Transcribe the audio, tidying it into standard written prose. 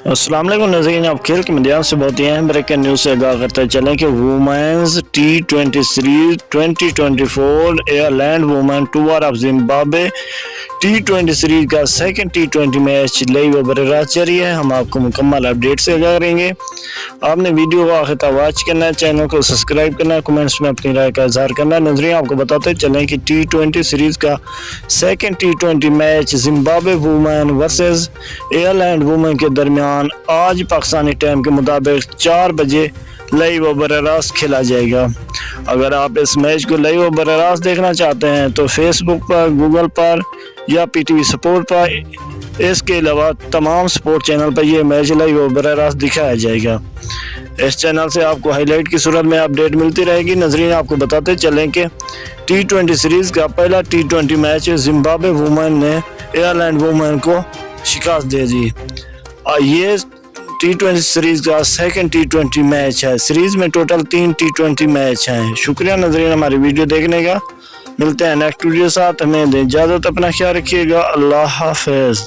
अस्सलाम वालेकुम नाज़रीन, आप खेल के मैदान से बहुत हैं। ब्रेकिंग न्यूज़ से आगाह करते चलें कि women's T20 series 2024 Ireland women tour of Zimbabwe T20 series का सेकंड T20 मैच लाइव व बराह रास्त जारी है। हम आपको मुकम्मल अपडेट से आगाह करेंगे। आपने वीडियो को आखिर तक वॉच करना है, चैनल को सब्सक्राइब करना है, कमेंट्स में अपनी राय का इजहार करना है। नाज़रीन, आपको बताते चलें कि T20 सीरीज का second T20 match Zimbabwe women versus Ireland women के दरमियान आज पाकिस्तानी टाइम के मुताबिक 4 बजे लाइव व बराह रास्त खेला जाएगा। अगर आप इस मैच को लाइव व बराह रास्त देखना चाहते हैं तो फेसबुक पर, गूगल पर या PTV सपोर्ट पर, इसके अलावा तमाम सपोर्ट चैनल पर यह मैच लाइव व बराह रास्त दिखाया जाएगा। इस चैनल से आपको हाईलाइट की सूरत में अपडेट मिलती रहेगी। नाज़रीन, आपको बताते चलें कि T20 सीरीज़ का पहला T20 मैच जिम्बाब्वे वुमेन ने एयरलैंड वुमेन को शिकस्त दे दी। ये T20 सीरीज़ का सेकंड T20 मैच है। सीरीज़ में टोटल 3 T20 मैच हैं। शुक्रिया नाज़रीन हमारी वीडियो देखने का। मिलते हैं नेक्स्ट वीडियो के साथ। हमें इजाज़त, अपना ख्याल रखिएगा। अल्लाह हाफ़िज़।